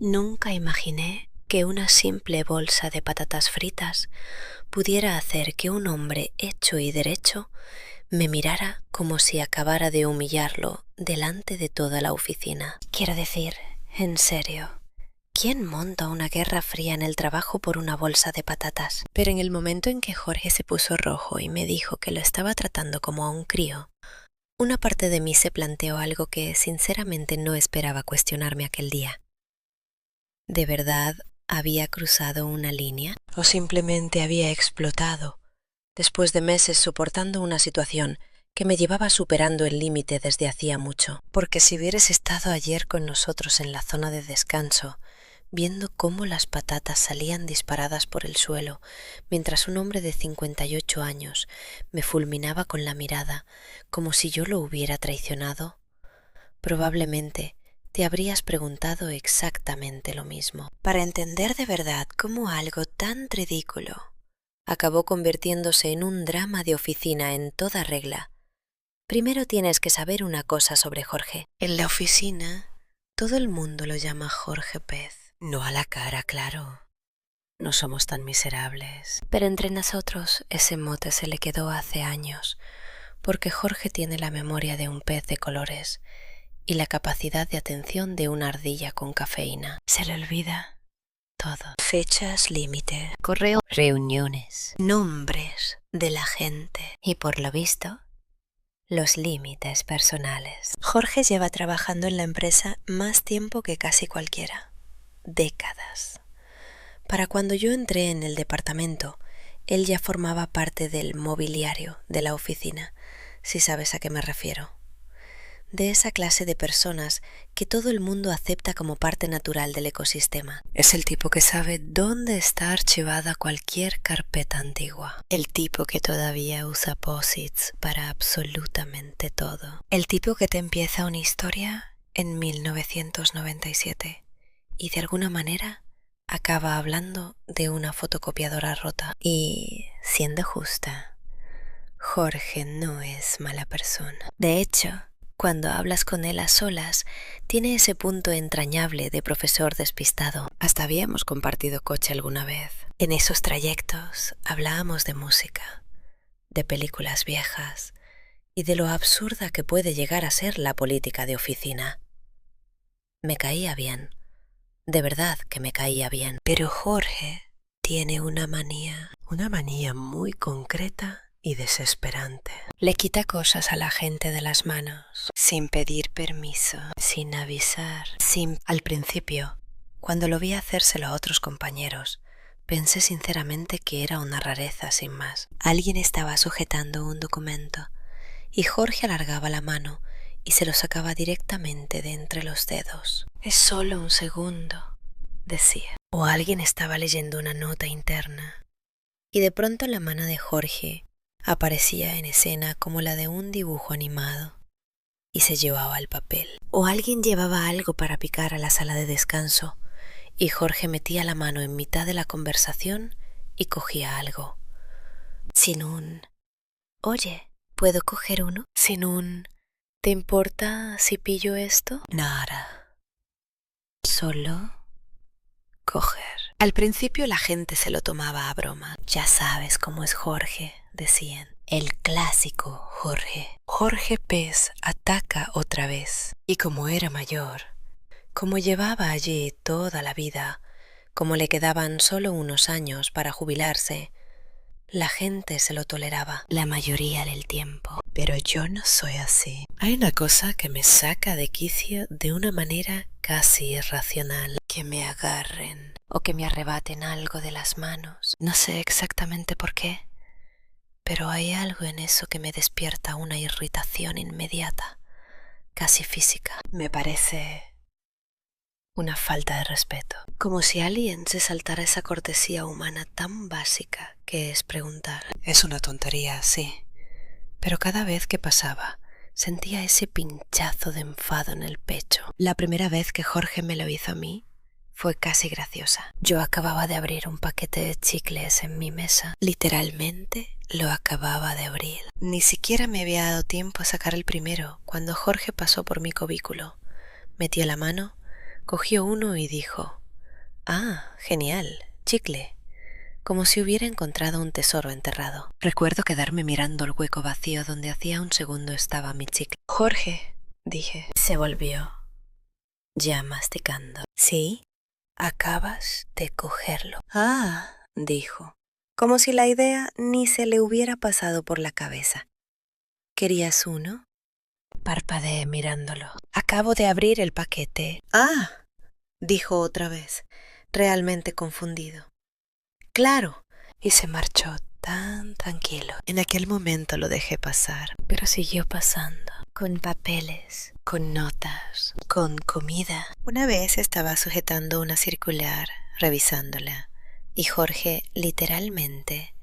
Nunca imaginé que una simple bolsa de patatas fritas pudiera hacer que un hombre hecho y derecho me mirara como si acabara de humillarlo delante de toda la oficina. Quiero decir, en serio, ¿quién monta una guerra fría en el trabajo por una bolsa de patatas? Pero en el momento en que Jorge se puso rojo y me dijo que lo estaba tratando como a un crío, una parte de mí se planteó algo que sinceramente no esperaba cuestionarme aquel día. ¿De verdad había cruzado una línea? ¿O simplemente había explotado después de meses soportando una situación que me llevaba superando el límite desde hacía mucho? Porque si hubieras estado ayer con nosotros en la zona de descanso, viendo cómo las patatas salían disparadas por el suelo, mientras un hombre de 58 años me fulminaba con la mirada como si yo lo hubiera traicionado, probablemente te habrías preguntado exactamente lo mismo. Para entender de verdad cómo algo tan ridículo acabó convirtiéndose en un drama de oficina en toda regla, primero tienes que saber una cosa sobre Jorge. En la oficina, todo el mundo lo llama Jorge Pez. No a la cara, claro. No somos tan miserables. Pero entre nosotros ese mote se le quedó hace años, porque Jorge tiene la memoria de un pez de colores y la capacidad de atención de una ardilla con cafeína. Se le olvida todo. Fechas límite, correo, reuniones, nombres de la gente y, por lo visto, los límites personales. Jorge lleva trabajando en la empresa más tiempo que casi cualquiera. Décadas. Para cuando yo entré en el departamento, él ya formaba parte del mobiliario de la oficina, si sabes a qué me refiero. De esa clase de personas que todo el mundo acepta como parte natural del ecosistema. Es el tipo que sabe dónde está archivada cualquier carpeta antigua. El tipo que todavía usa POSITs para absolutamente todo. El tipo que te empieza una historia en 1997 y de alguna manera acaba hablando de una fotocopiadora rota. Y, siendo justa, Jorge no es mala persona. De hecho, cuando hablas con él a solas, tiene ese punto entrañable de profesor despistado. Hasta habíamos compartido coche alguna vez. En esos trayectos hablábamos de música, de películas viejas y de lo absurda que puede llegar a ser la política de oficina. Me caía bien, de verdad que me caía bien. Pero Jorge tiene una manía muy concreta y desesperante. Le quita cosas a la gente de las manos, sin pedir permiso, sin avisar, Al principio, cuando lo vi hacérselo a otros compañeros, pensé sinceramente que era una rareza sin más. Alguien estaba sujetando un documento y Jorge alargaba la mano y se lo sacaba directamente de entre los dedos. Es solo un segundo, decía. O alguien estaba leyendo una nota interna y de pronto la mano de Jorge aparecía en escena como la de un dibujo animado y se llevaba el papel. O alguien llevaba algo para picar a la sala de descanso y Jorge metía la mano en mitad de la conversación y cogía algo. Sin un «Oye, ¿puedo coger uno?». Sin un «¿Te importa si pillo esto?». Nada. Solo coger. Al principio la gente se lo tomaba a broma. Ya sabes cómo es Jorge, decían. El clásico Jorge. Jorge Pez ataca otra vez. Y como era mayor, como llevaba allí toda la vida, como le quedaban solo unos años para jubilarse, la gente se lo toleraba la mayoría del tiempo. Pero yo no soy así. Hay una cosa que me saca de quicio de una manera casi irracional. Que me agarren o que me arrebaten algo de las manos. No sé exactamente por qué, pero hay algo en eso que me despierta una irritación inmediata, casi física. Me parece una falta de respeto. Como si alguien se saltara esa cortesía humana tan básica que es preguntar. Es una tontería, sí, pero cada vez que pasaba sentía ese pinchazo de enfado en el pecho. La primera vez que Jorge me lo hizo a mí fue casi graciosa. Yo acababa de abrir un paquete de chicles en mi mesa. Literalmente lo acababa de abrir. Ni siquiera me había dado tiempo a sacar el primero cuando Jorge pasó por mi cubículo, metió la mano, Cogió uno y dijo: «Ah, genial, chicle», como si hubiera encontrado un tesoro enterrado. Recuerdo quedarme mirando el hueco vacío donde hacía un segundo estaba mi chicle. «Jorge», dije. Se volvió, ya masticando. «Sí, acabas de cogerlo». «Ah», dijo, como si la idea ni se le hubiera pasado por la cabeza. «¿Querías uno?». Parpadeé mirándolo. «Acabo de abrir el paquete». «Ah», dijo otra vez, realmente confundido. «Claro», y se marchó tan tranquilo. En aquel momento lo dejé pasar, pero siguió pasando, con papeles, con notas, con comida. Una vez estaba sujetando una circular, revisándola, y Jorge literalmente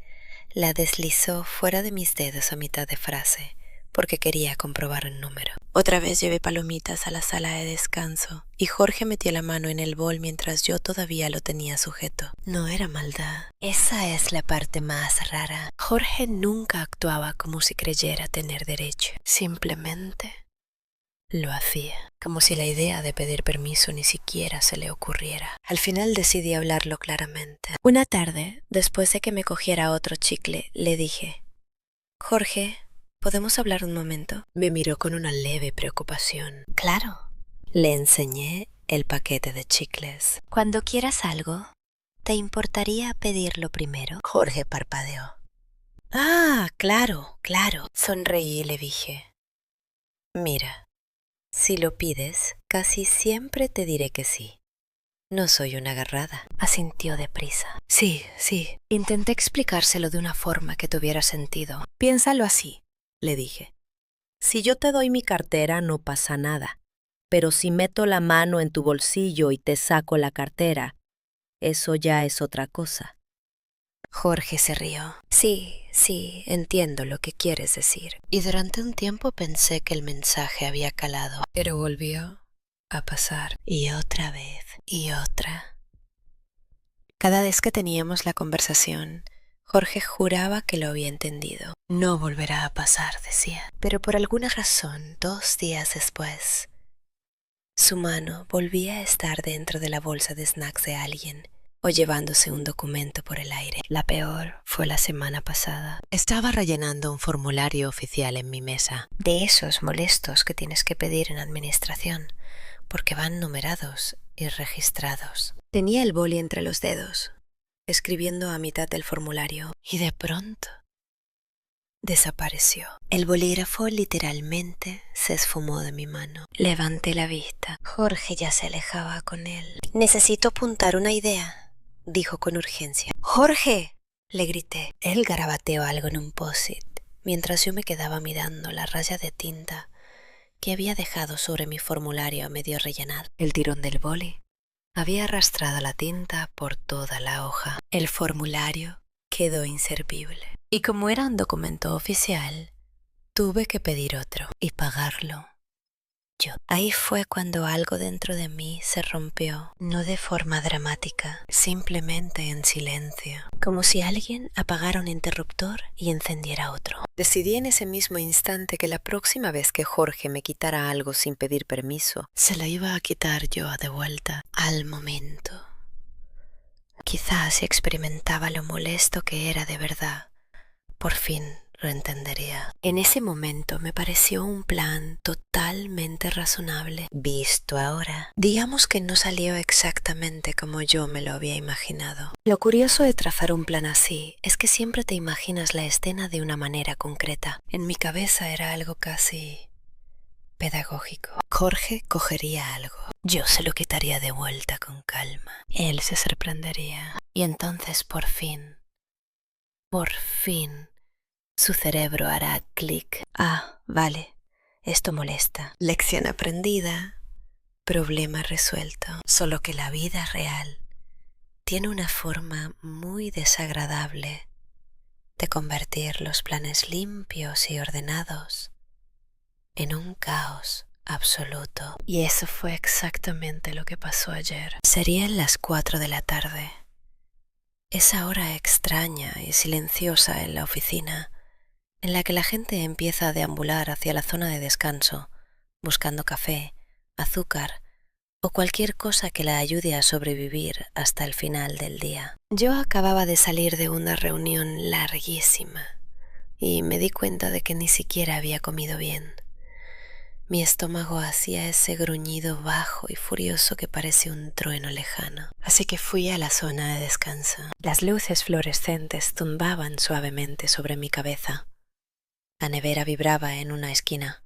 la deslizó fuera de mis dedos a mitad de frase, porque quería comprobar un número. Otra vez llevé palomitas a la sala de descanso y Jorge metió la mano en el bol mientras yo todavía lo tenía sujeto. No era maldad. Esa es la parte más rara. Jorge nunca actuaba como si creyera tener derecho. Simplemente lo hacía, como si la idea de pedir permiso ni siquiera se le ocurriera. Al final decidí hablarlo claramente. Una tarde, después de que me cogiera otro chicle, le dije: «Jorge, ¿podemos hablar un momento?». Me miró con una leve preocupación. «Claro». Le enseñé el paquete de chicles. «Cuando quieras algo, ¿te importaría pedirlo primero?». Jorge parpadeó. «Ah, claro, claro». Sonreí y le dije: «Mira, si lo pides, casi siempre te diré que sí. No soy una agarrada». Asintió deprisa. Sí. Intenté explicárselo de una forma que tuviera sentido. «Piénsalo así», le dije. «Si yo te doy mi cartera, no pasa nada. Pero si meto la mano en tu bolsillo y te saco la cartera, eso ya es otra cosa». Jorge se rió. Sí, entiendo lo que quieres decir. Y durante un tiempo pensé que el mensaje había calado. Pero volvió a pasar. Y otra vez. Y otra. Cada vez que teníamos la conversación, Jorge juraba que lo había entendido. «No volverá a pasar», decía. Pero por alguna razón, 2 días después, su mano volvía a estar dentro de la bolsa de snacks de alguien, o llevándose un documento por el aire. La peor fue la semana pasada. Estaba rellenando un formulario oficial en mi mesa. De esos molestos que tienes que pedir en administración, porque van numerados y registrados. Tenía el boli entre los dedos, escribiendo a mitad del formulario, y de pronto desapareció. El bolígrafo literalmente se esfumó de mi mano. Levanté la vista. Jorge ya se alejaba con él. «Necesito apuntar una idea», dijo con urgencia. «¡Jorge!», le grité. Él garabateó algo en un post-it, mientras yo me quedaba mirando la raya de tinta que había dejado sobre mi formulario a medio rellenar. El tirón del boli había arrastrado la tinta por toda la hoja. El formulario quedó inservible. Y como era un documento oficial, tuve que pedir otro y pagarlo yo. Ahí fue cuando algo dentro de mí se rompió, no de forma dramática, simplemente en silencio, como si alguien apagara un interruptor y encendiera otro. Decidí en ese mismo instante que la próxima vez que Jorge me quitara algo sin pedir permiso, se la iba a quitar yo de vuelta, al momento. Quizás si experimentaba lo molesto que era de verdad, por fin lo entendería. En ese momento me pareció un plan totalmente razonable. Visto ahora, digamos que no salió exactamente como yo me lo había imaginado. Lo curioso de trazar un plan así es que siempre te imaginas la escena de una manera concreta. En mi cabeza era algo casi pedagógico. Jorge cogería algo. Yo se lo quitaría de vuelta con calma. Él se sorprendería. Y entonces por fin, su cerebro hará clic. Ah, vale, esto molesta. Lección aprendida, problema resuelto. Solo que la vida real tiene una forma muy desagradable de convertir los planes limpios y ordenados en un caos absoluto. Y eso fue exactamente lo que pasó ayer. Serían las 4 de la tarde. Esa hora extraña y silenciosa en la oficina, en la que la gente empieza a deambular hacia la zona de descanso, buscando café, azúcar o cualquier cosa que la ayude a sobrevivir hasta el final del día. Yo acababa de salir de una reunión larguísima y me di cuenta de que ni siquiera había comido bien. Mi estómago hacía ese gruñido bajo y furioso que parece un trueno lejano. Así que fui a la zona de descanso. Las luces fluorescentes tumbaban suavemente sobre mi cabeza. La nevera vibraba en una esquina.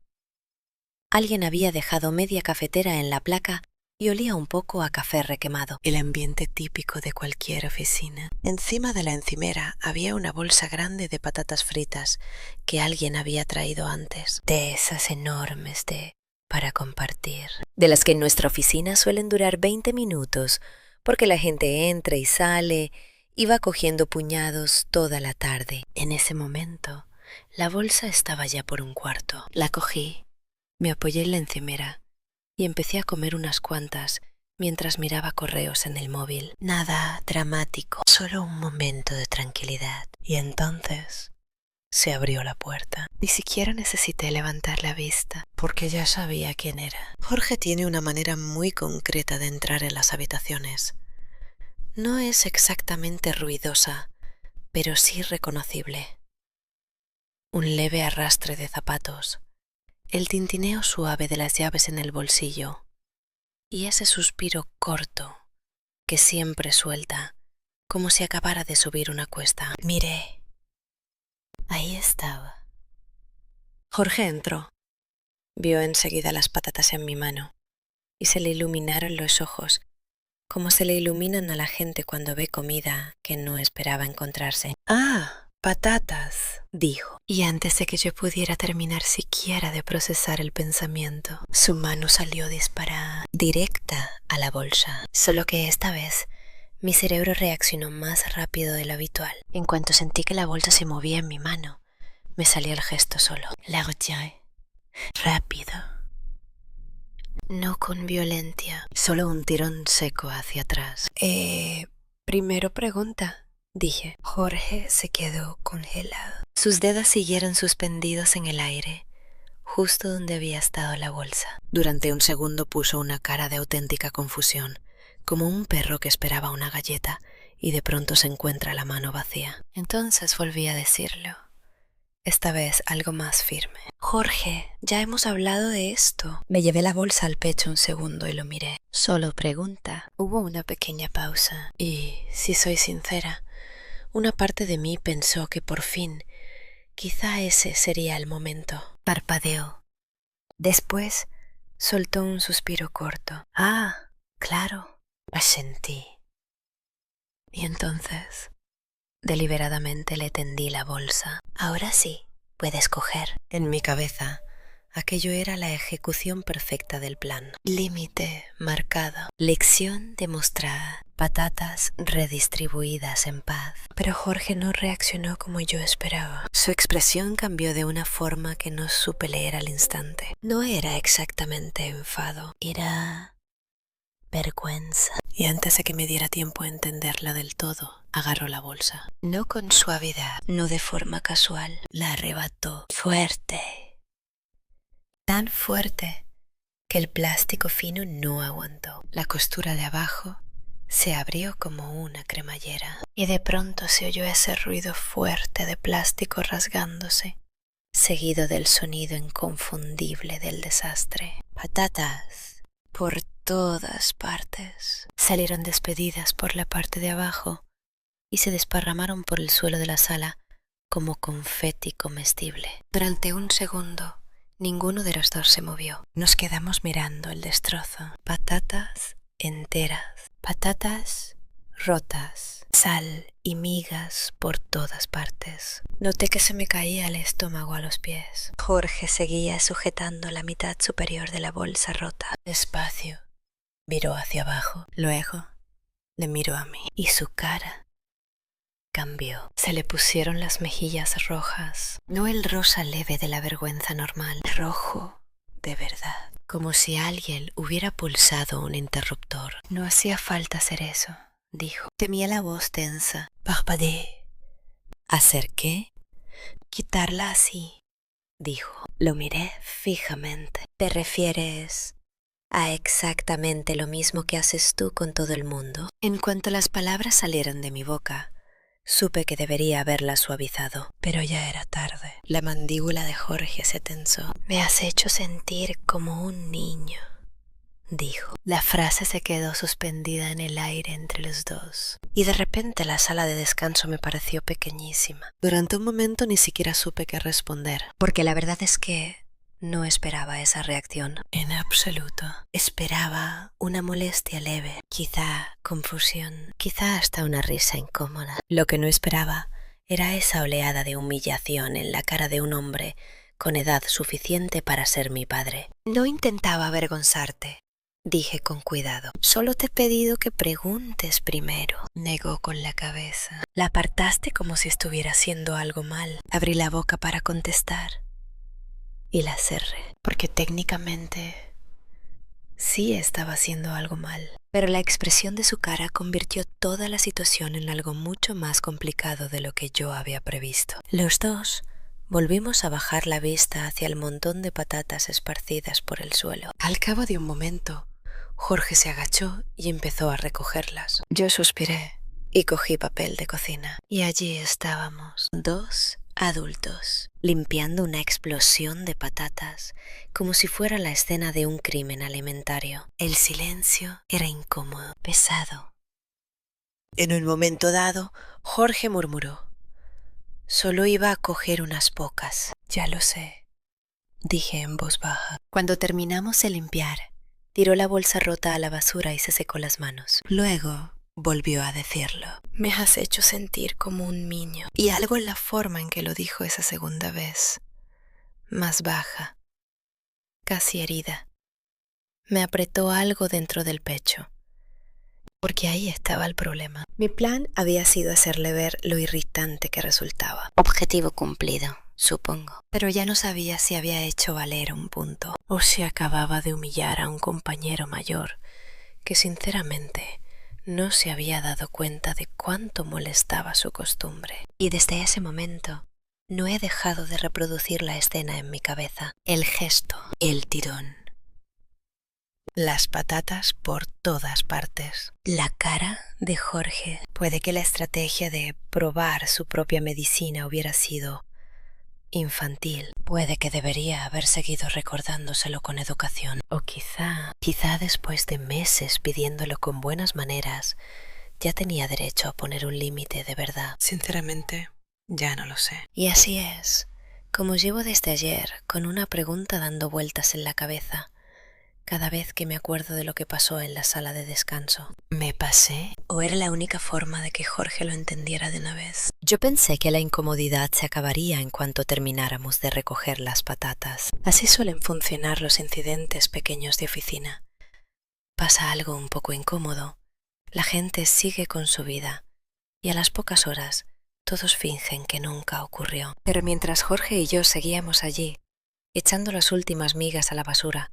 Alguien había dejado media cafetera en la placa y olía un poco a café requemado. El ambiente típico de cualquier oficina. Encima de la encimera había una bolsa grande de patatas fritas que alguien había traído antes. De esas enormes para compartir. De las que en nuestra oficina suelen durar 20 minutos porque la gente entra y sale y va cogiendo puñados toda la tarde. En ese momento, la bolsa estaba ya por un cuarto. La cogí, me apoyé en la encimera y empecé a comer unas cuantas mientras miraba correos en el móvil. Nada dramático, solo un momento de tranquilidad. Y entonces se abrió la puerta. Ni siquiera necesité levantar la vista, porque ya sabía quién era. Jorge tiene una manera muy concreta de entrar en las habitaciones. No es exactamente ruidosa, pero sí reconocible. Un leve arrastre de zapatos, el tintineo suave de las llaves en el bolsillo y ese suspiro corto que siempre suelta, como si acabara de subir una cuesta. Miré. Ahí estaba. Jorge entró. Vio enseguida las patatas en mi mano y se le iluminaron los ojos, como se le iluminan a la gente cuando ve comida que no esperaba encontrarse. «Ah, patatas», dijo, y antes de que yo pudiera terminar siquiera de procesar el pensamiento, su mano salió disparada, directa a la bolsa. Solo que esta vez mi cerebro reaccionó más rápido de lo habitual. En cuanto sentí que la bolsa se movía en mi mano, me salió el gesto solo. La retiré. Rápido. No con violencia, solo un tirón seco hacia atrás. Primero pregunta, dije. Jorge se quedó congelado. Sus dedos siguieron suspendidos en el aire, justo donde había estado la bolsa. Durante un segundo puso una cara de auténtica confusión, como un perro que esperaba una galleta y de pronto se encuentra la mano vacía. Entonces volví a decirlo, esta vez algo más firme. Jorge, ya hemos hablado de esto. Me llevé la bolsa al pecho un segundo y lo miré. Solo pregunta. Hubo una pequeña pausa y, si soy sincera, una parte de mí pensó que por fin, quizá ese sería el momento. Parpadeó. Después soltó un suspiro corto. Ah, claro, asentí. Y entonces, deliberadamente le tendí la bolsa. Ahora sí, puedes coger. En mi cabeza, aquello era la ejecución perfecta del plan. Límite marcado. Lección demostrada. Patatas redistribuidas en paz. Pero Jorge no reaccionó como yo esperaba. Su expresión cambió de una forma que no supe leer al instante. No era exactamente enfado. Era vergüenza. Y antes de que me diera tiempo a entenderla del todo, agarró la bolsa. No con suavidad, no de forma casual. La arrebató fuerte. Tan fuerte que el plástico fino no aguantó. La costura de abajo se abrió como una cremallera. Y de pronto se oyó ese ruido fuerte de plástico rasgándose, seguido del sonido inconfundible del desastre. Patatas por todas partes. Salieron despedidas por la parte de abajo y se desparramaron por el suelo de la sala como confeti comestible. Durante un segundo, ninguno de los dos se movió. Nos quedamos mirando el destrozo. Patatas enteras, patatas rotas, sal y migas por todas partes. Noté que se me caía el estómago a los pies. Jorge seguía sujetando la mitad superior de la bolsa rota. Despacio, miró hacia abajo. Luego le miró a mí y su cara cambió. Se le pusieron las mejillas rojas. No el rosa leve de la vergüenza normal, rojo de verdad. Como si alguien hubiera pulsado un interruptor. No hacía falta hacer eso, dijo. Temía la voz tensa. Parpadeé. ¿Hacer qué? Quitarla así, dijo. Lo miré fijamente. ¿Te refieres a exactamente lo mismo que haces tú con todo el mundo. En cuanto las palabras salieron de mi boca, supe que debería haberlas suavizado, pero ya era tarde. La mandíbula de Jorge se tensó. Me has hecho sentir como un niño, dijo. La frase se quedó suspendida en el aire entre los dos, y de repente la sala de descanso me pareció pequeñísima. Durante un momento ni siquiera supe qué responder, porque la verdad es que no esperaba esa reacción. En absoluto. Esperaba una molestia leve, quizá confusión, quizá hasta una risa incómoda. Lo que no esperaba era esa oleada de humillación en la cara de un hombre con edad suficiente para ser mi padre. No intentaba avergonzarte, dije con cuidado. Solo te he pedido que preguntes primero. Negó con la cabeza. La apartaste como si estuviera haciendo algo mal. Abrí la boca para contestar y la cerré, porque técnicamente sí estaba haciendo algo mal. Pero la expresión de su cara convirtió toda la situación en algo mucho más complicado de lo que yo había previsto. Los dos volvimos a bajar la vista hacia el montón de patatas esparcidas por el suelo. Al cabo de un momento, Jorge se agachó y empezó a recogerlas. Yo suspiré y cogí papel de cocina. Y allí estábamos, dos adultos, limpiando una explosión de patatas como si fuera la escena de un crimen alimentario. El silencio era incómodo, pesado. En un momento dado, Jorge murmuró: «Solo iba a coger unas pocas». «Ya lo sé», dije en voz baja. Cuando terminamos de limpiar, tiró la bolsa rota a la basura y se secó las manos. Luego volvió a decirlo. «Me has hecho sentir como un niño». Y algo en la forma en que lo dijo esa segunda vez, más baja, casi herida, me apretó algo dentro del pecho. Porque ahí estaba el problema. Mi plan había sido hacerle ver lo irritante que resultaba. Objetivo cumplido, supongo. Pero ya no sabía si había hecho valer un punto o si acababa de humillar a un compañero mayor que sinceramente no se había dado cuenta de cuánto molestaba su costumbre. Y desde ese momento no he dejado de reproducir la escena en mi cabeza. El gesto, el tirón, las patatas por todas partes. La cara de Jorge. Puede que la estrategia de probar su propia medicina hubiera sido infantil. Puede que debería haber seguido recordándoselo con educación. O quizá después de meses pidiéndolo con buenas maneras, ya tenía derecho a poner un límite de verdad. Sinceramente, ya no lo sé. Y así es, como llevo desde ayer con una pregunta dando vueltas en la cabeza cada vez que me acuerdo de lo que pasó en la sala de descanso. ¿Me pasé? ¿O era la única forma de que Jorge lo entendiera de una vez? Yo pensé que la incomodidad se acabaría en cuanto termináramos de recoger las patatas. Así suelen funcionar los incidentes pequeños de oficina. Pasa algo un poco incómodo, la gente sigue con su vida y a las pocas horas todos fingen que nunca ocurrió. Pero mientras Jorge y yo seguíamos allí, echando las últimas migas a la basura,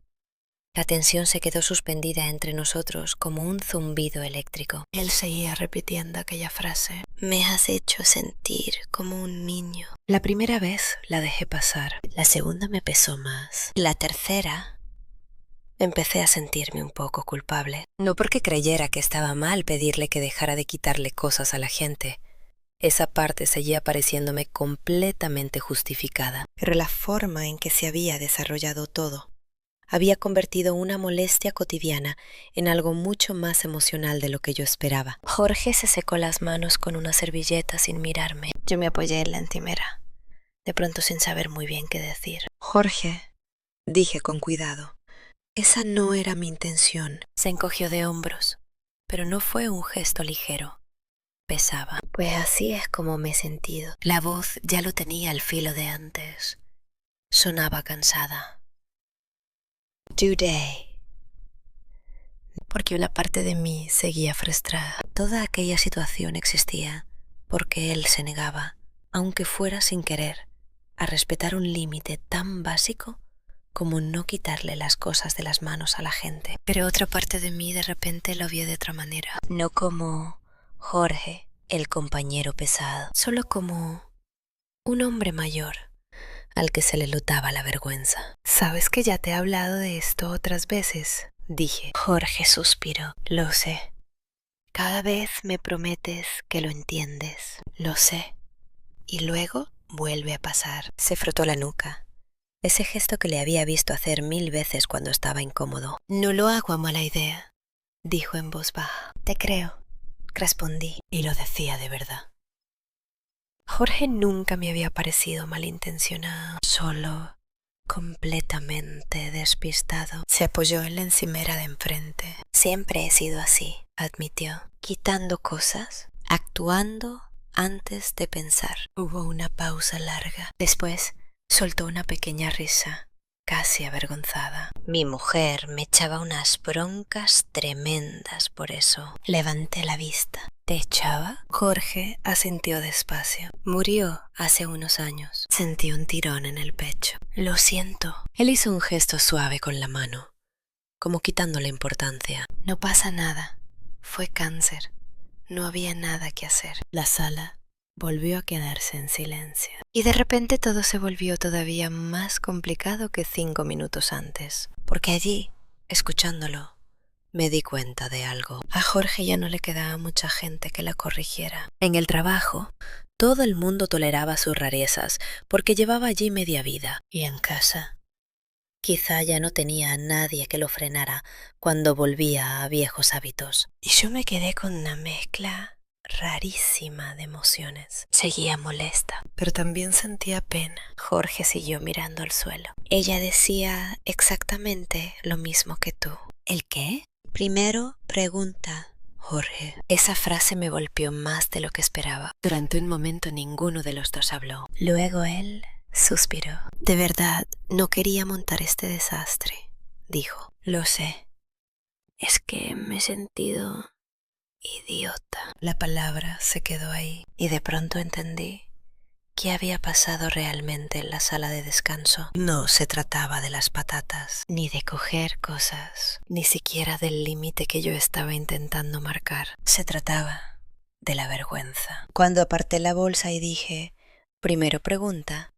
la tensión se quedó suspendida entre nosotros como un zumbido eléctrico. Él seguía repitiendo aquella frase. «Me has hecho sentir como un niño». La primera vez la dejé pasar. La segunda me pesó más. La tercera empecé a sentirme un poco culpable. No porque creyera que estaba mal pedirle que dejara de quitarle cosas a la gente. Esa parte seguía pareciéndome completamente justificada. Pero la forma en que se había desarrollado todo había convertido una molestia cotidiana en algo mucho más emocional de lo que yo esperaba. Jorge se secó las manos con una servilleta sin mirarme. Yo me apoyé en la encimera, de pronto sin saber muy bien qué decir. «Jorge», dije con cuidado, «esa no era mi intención». Se encogió de hombros, pero no fue un gesto ligero. Pesaba. «Pues así es como me he sentido». La voz ya lo tenía al filo de antes. Sonaba cansada. «Today», porque una parte de mí seguía frustrada. Toda aquella situación existía porque él se negaba, aunque fuera sin querer, a respetar un límite tan básico como no quitarle las cosas de las manos a la gente. Pero otra parte de mí de repente lo vio de otra manera. No como Jorge, el compañero pesado, solo como un hombre mayor al que se le notaba la vergüenza. «Sabes que ya te he hablado de esto otras veces», dije. Jorge suspiró. Lo sé. Cada vez me prometes que lo entiendes. Lo sé. Y luego vuelve a pasar. Se frotó la nuca. Ese gesto que le había visto hacer 1000 veces cuando estaba incómodo. No lo hago a mala idea, dijo en voz baja. Te creo, respondí. Y lo decía de verdad. Jorge nunca me había parecido malintencionado, solo completamente despistado. Se apoyó en la encimera de enfrente. Siempre he sido así, admitió, quitando cosas, actuando antes de pensar. Hubo una pausa larga. Después soltó una pequeña risa, casi avergonzada. Mi mujer me echaba unas broncas tremendas por eso. Levanté la vista. ¿Te echaba? Jorge asintió despacio. Murió hace unos años. Sentí un tirón en el pecho. Lo siento. Él hizo un gesto suave con la mano, como quitándole importancia. No pasa nada. Fue cáncer. No había nada que hacer. La sala volvió a quedarse en silencio. Y de repente todo se volvió todavía más complicado que 5 minutos antes. Porque allí, escuchándolo, me di cuenta de algo. A Jorge ya no le quedaba mucha gente que la corrigiera. En el trabajo, todo el mundo toleraba sus rarezas porque llevaba allí media vida. Y en casa, quizá ya no tenía a nadie que lo frenara cuando volvía a viejos hábitos. Y yo me quedé con una mezcla rarísima de emociones. Seguía molesta, pero también sentía pena. Jorge siguió mirando al suelo. Ella decía exactamente lo mismo que tú. ¿El qué? Primero pregunta, Jorge. Esa frase me golpeó más de lo que esperaba. Durante un momento ninguno de los dos habló. Luego él suspiró. De verdad, no quería montar este desastre, dijo. Lo sé. Es que me he sentido idiota. La palabra se quedó ahí y de pronto entendí qué había pasado realmente en la sala de descanso. No se trataba de las patatas, ni de coger cosas, ni siquiera del límite que yo estaba intentando marcar. Se trataba de la vergüenza. Cuando aparté la bolsa y dije, primero pregunta,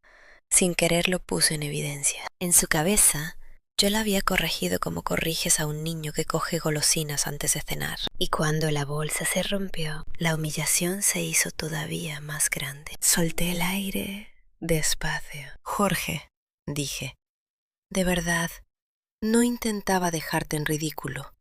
sin querer lo puse en evidencia. En su cabeza, yo la había corregido como corriges a un niño que coge golosinas antes de cenar. Y cuando la bolsa se rompió, la humillación se hizo todavía más grande. Solté el aire despacio. Jorge, dije, de verdad, no intentaba dejarte en ridículo.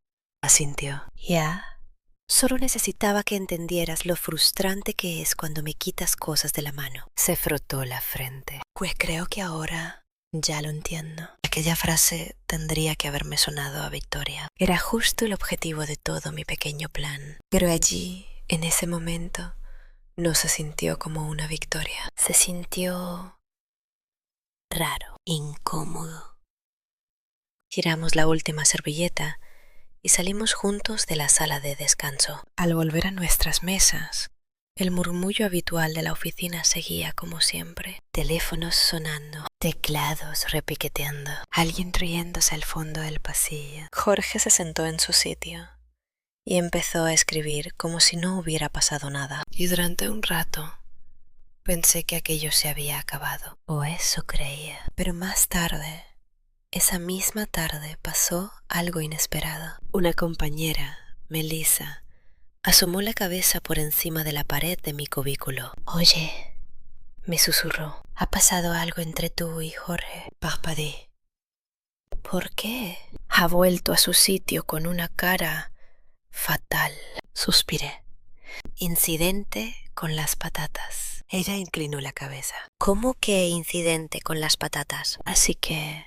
Asintió. Ya. Solo necesitaba que entendieras lo frustrante que es cuando me quitas cosas de la mano. Se frotó la frente. Pues creo que ahora ya lo entiendo. Aquella frase tendría que haberme sonado a victoria. Era justo el objetivo de todo mi pequeño plan. Pero allí, en ese momento, no se sintió como una victoria. Se sintió raro, incómodo. Giramos la última servilleta y salimos juntos de la sala de descanso. Al volver a nuestras mesas, el murmullo habitual de la oficina seguía como siempre. Teléfonos sonando, teclados repiqueteando, alguien riéndose al fondo del pasillo. Jorge se sentó en su sitio y empezó a escribir como si no hubiera pasado nada. Y durante un rato pensé que aquello se había acabado, o eso creía. Pero más tarde, esa misma tarde, pasó algo inesperado. Una compañera, Melissa, asomó la cabeza por encima de la pared de mi cubículo. Oye, me susurró, ¿ha pasado algo entre tú y Jorge? Parpadeé. ¿Por qué? Ha vuelto a su sitio con una cara fatal. Suspiré. Incidente con las patatas. Ella inclinó la cabeza. ¿Cómo que incidente con las patatas? Así que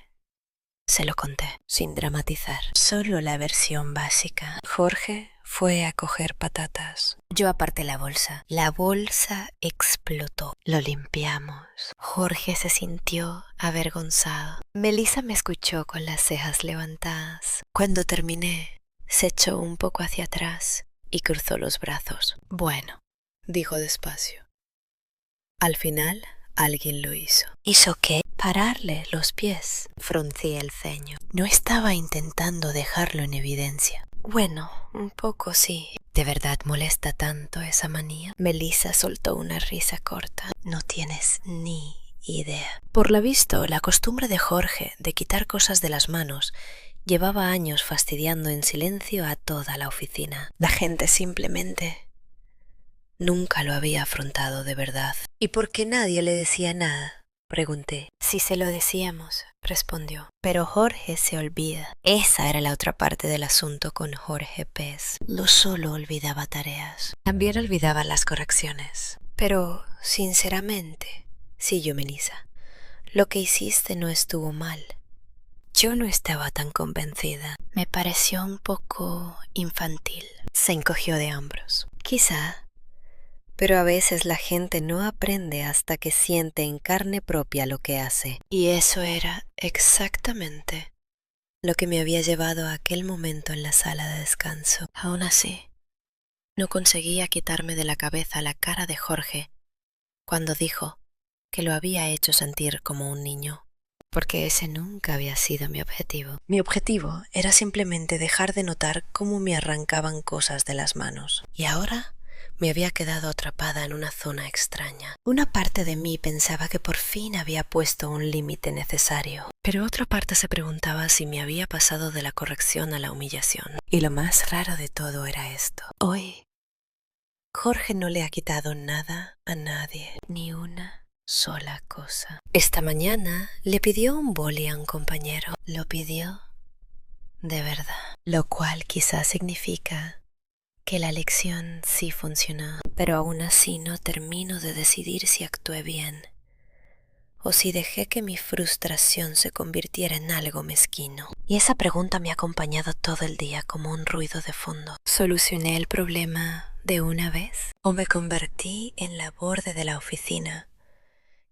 se lo conté, sin dramatizar. Solo la versión básica. Jorge fue a coger patatas. Yo aparté la bolsa. La bolsa explotó. Lo limpiamos. Jorge se sintió avergonzado. Melissa me escuchó con las cejas levantadas. Cuando terminé, se echó un poco hacia atrás y cruzó los brazos. Bueno, dijo despacio. Al final, alguien lo hizo. ¿Hizo qué? Pararle los pies. Fruncí el ceño. No estaba intentando dejarlo en evidencia. Bueno, un poco sí. ¿De verdad molesta tanto esa manía? Melissa soltó una risa corta. No tienes ni idea. Por lo visto, la costumbre de Jorge de quitar cosas de las manos Llevaba años fastidiando en silencio a toda la oficina. La gente simplemente nunca lo había afrontado de verdad. ¿Y por qué nadie le decía nada?, pregunté. Si se lo decíamos, respondió. Pero Jorge se olvida. Esa era la otra parte del asunto con Jorge Pez. No solo olvidaba tareas, también olvidaba las correcciones. Pero, sinceramente, sí, Melissa, lo que hiciste no estuvo mal. Yo no estaba tan convencida. Me pareció un poco infantil. Se encogió de hombros. Quizá. Pero a veces la gente no aprende hasta que siente en carne propia lo que hace. Y eso era exactamente lo que me había llevado a aquel momento en la sala de descanso. Aún así, no conseguía quitarme de la cabeza la cara de Jorge cuando dijo que lo había hecho sentir como un niño. Porque ese nunca había sido mi objetivo. Mi objetivo era simplemente dejar de notar cómo me arrancaban cosas de las manos. Y ahora me había quedado atrapada en una zona extraña. Una parte de mí pensaba que por fin había puesto un límite necesario, pero otra parte se preguntaba si me había pasado de la corrección a la humillación. Y lo más raro de todo era esto. Hoy, Jorge no le ha quitado nada a nadie, ni una sola cosa. Esta mañana le pidió un boli a un compañero. Lo pidió de verdad, lo cual quizás significa que la lección sí funcionó, pero aún así no termino de decidir si actué bien o si dejé que mi frustración se convirtiera en algo mezquino. Y esa pregunta me ha acompañado todo el día como un ruido de fondo. ¿Solucioné el problema de una vez o me convertí en la borde de la oficina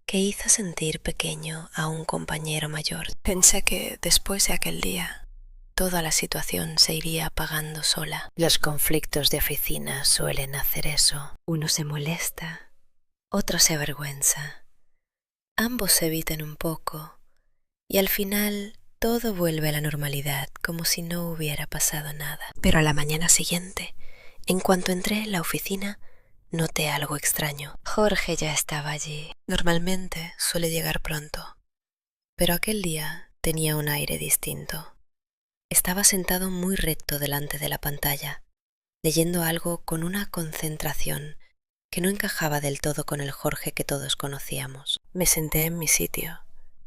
que hizo sentir pequeño a un compañero mayor? Pensé que después de aquel día toda la situación se iría apagando sola. Los conflictos de oficina suelen hacer eso. Uno se molesta, otro se avergüenza. Ambos se evitan un poco y al final todo vuelve a la normalidad como si no hubiera pasado nada. Pero a la mañana siguiente, en cuanto entré en la oficina, noté algo extraño. Jorge ya estaba allí. Normalmente suele llegar pronto, pero aquel día tenía un aire distinto. Estaba sentado muy recto delante de la pantalla, leyendo algo con una concentración que no encajaba del todo con el Jorge que todos conocíamos. Me senté en mi sitio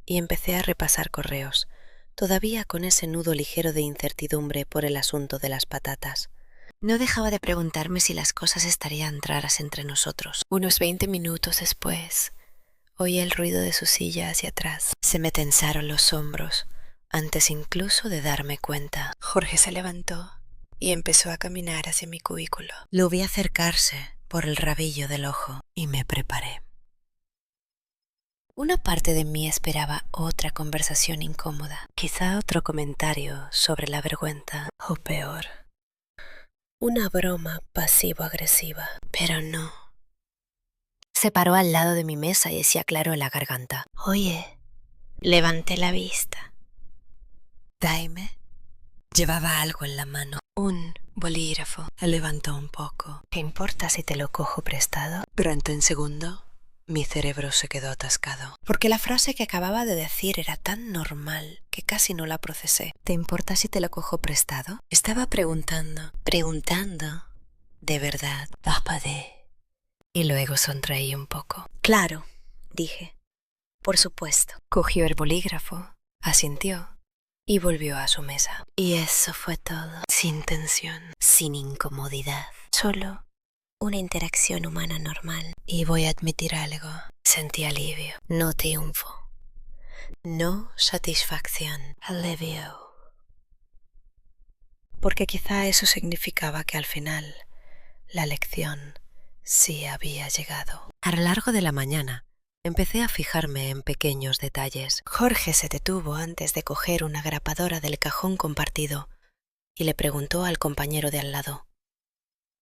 y empecé a repasar correos, todavía con ese nudo ligero de incertidumbre por el asunto de las patatas. No dejaba de preguntarme si las cosas estarían raras entre nosotros. Unos 20 minutos después, oí el ruido de su silla hacia atrás. Se me tensaron los hombros antes incluso de darme cuenta. Jorge se levantó y empezó a caminar hacia mi cubículo. Lo vi acercarse por el rabillo del ojo y me preparé. Una parte de mí esperaba otra conversación incómoda, quizá otro comentario sobre la vergüenza, o peor, una broma pasivo-agresiva, pero no. Se paró al lado de mi mesa y se aclaró la garganta. Oye, levanté la vista. Daime llevaba algo en la mano. Un bolígrafo. Levantó un poco. ¿Qué importa si te lo cojo prestado? Durante un segundo, mi cerebro se quedó atascado, porque la frase que acababa de decir era tan normal que casi no la procesé. ¿Te importa si te lo cojo prestado? Estaba preguntando, de verdad. Y luego sonreí un poco. Claro, dije. Por supuesto. Cogió el bolígrafo, asintió y volvió a su mesa. Y eso fue todo. Sin tensión, sin incomodidad. Solo una interacción humana normal. Y voy a admitir algo. Sentí alivio, no triunfo. No satisfacción. Alivio. Porque quizá eso significaba que al final la lección sí había llegado. A lo largo de la mañana empecé a fijarme en pequeños detalles. Jorge se detuvo antes de coger una grapadora del cajón compartido y le preguntó al compañero de al lado: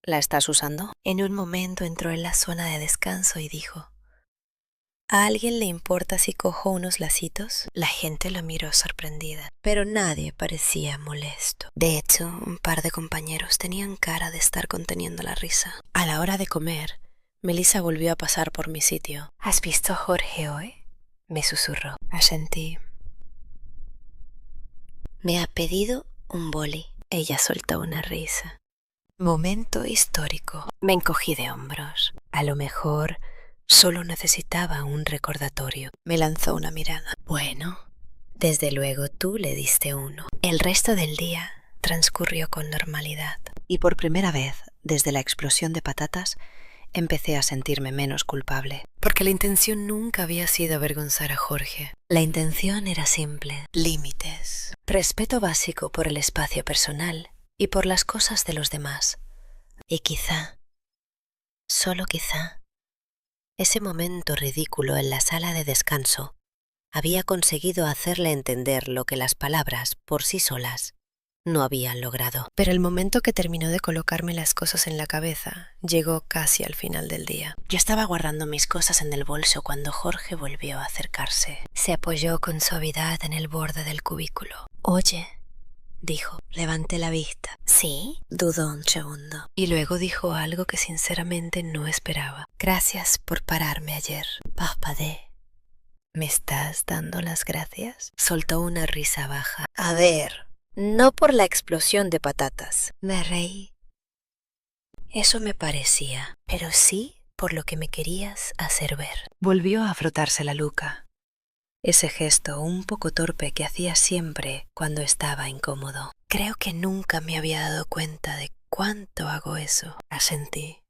¿La estás usando? En un momento entró en la zona de descanso y dijo: ¿A alguien le importa si cojo unos lacitos? La gente lo miró sorprendida, pero nadie parecía molesto. De hecho, un par de compañeros tenían cara de estar conteniendo la risa. A la hora de comer, Melissa volvió a pasar por mi sitio. ¿Has visto a Jorge hoy?, me susurró. Asentí. Me ha pedido un boli. Ella soltó una risa. Momento histórico. Me encogí de hombros. A lo mejor solo necesitaba un recordatorio. Me lanzó una mirada. Bueno, desde luego tú le diste uno. El resto del día transcurrió con normalidad. Y por primera vez, desde la explosión de patatas, empecé a sentirme menos culpable. Porque la intención nunca había sido avergonzar a Jorge. La intención era simple. Límites. Respeto básico por el espacio personal y por las cosas de los demás. Y quizá, solo quizá, ese momento ridículo en la sala de descanso había conseguido hacerle entender lo que las palabras, por sí solas, no habían logrado. Pero el momento que terminó de colocarme las cosas en la cabeza llegó casi al final del día. Yo estaba guardando mis cosas en el bolso cuando Jorge volvió a acercarse. Se apoyó con suavidad en el borde del cubículo. Oye, dijo. Levanté la vista. ¿Sí? Dudó un segundo. Y luego dijo algo que sinceramente no esperaba. Gracias por pararme ayer. Parpadeé. ¿Me estás dando las gracias? Soltó una risa baja. A ver, no por la explosión de patatas. Me reí. Eso me parecía, pero sí por lo que me querías hacer ver. Volvió a frotarse la nuca. Ese gesto un poco torpe que hacía siempre cuando estaba incómodo. Creo que nunca me había dado cuenta de cuánto hago eso. Asentí.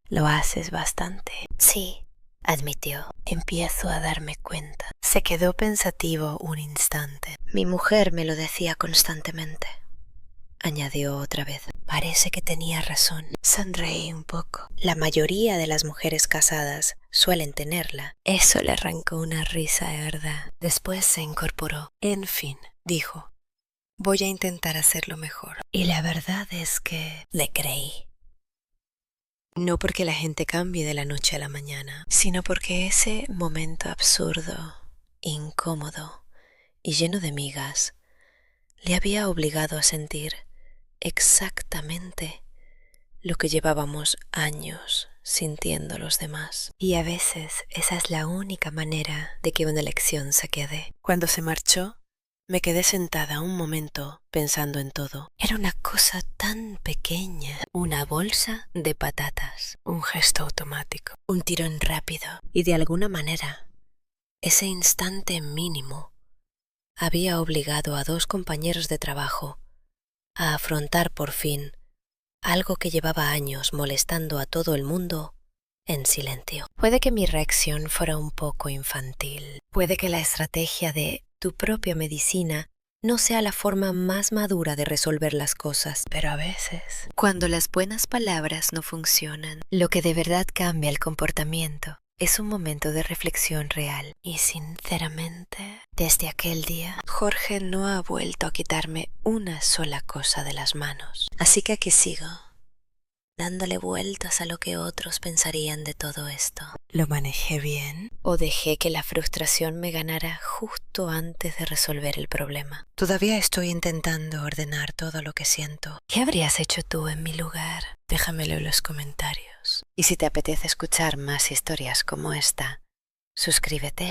Lo haces bastante. Sí, admitió. Empiezo a darme cuenta. Se quedó pensativo un instante. Mi mujer me lo decía constantemente. Añadió otra vez. Parece que tenía razón. Sonreí un poco. La mayoría de las mujeres casadas suelen tenerla. Eso le arrancó una risa de verdad. Después se incorporó. En fin, dijo. Voy a intentar hacerlo mejor. Y la verdad es que le creí. No porque la gente cambie de la noche a la mañana, sino porque ese momento absurdo, incómodo y lleno de migas le había obligado a sentir exactamente lo que llevábamos años sintiendo los demás. Y a veces esa es la única manera de que una lección se quede. Cuando se marchó, me quedé sentada un momento pensando en todo. Era una cosa tan pequeña. Una bolsa de patatas. Un gesto automático. Un tirón rápido. Y de alguna manera, ese instante mínimo había obligado a dos compañeros de trabajo a afrontar por fin algo que llevaba años molestando a todo el mundo en silencio. Puede que mi reacción fuera un poco infantil. Puede que la estrategia de tu propia medicina no sea la forma más madura de resolver las cosas, pero a veces, cuando las buenas palabras no funcionan, lo que de verdad cambia el comportamiento es un momento de reflexión real. Y sinceramente, desde aquel día, Jorge no ha vuelto a quitarme una sola cosa de las manos. Así que aquí sigo, dándole vueltas a lo que otros pensarían de todo esto. ¿Lo manejé bien? ¿O dejé que la frustración me ganara justo antes de resolver el problema? Todavía estoy intentando ordenar todo lo que siento. ¿Qué habrías hecho tú en mi lugar? Déjamelo en los comentarios. Y si te apetece escuchar más historias como esta, suscríbete.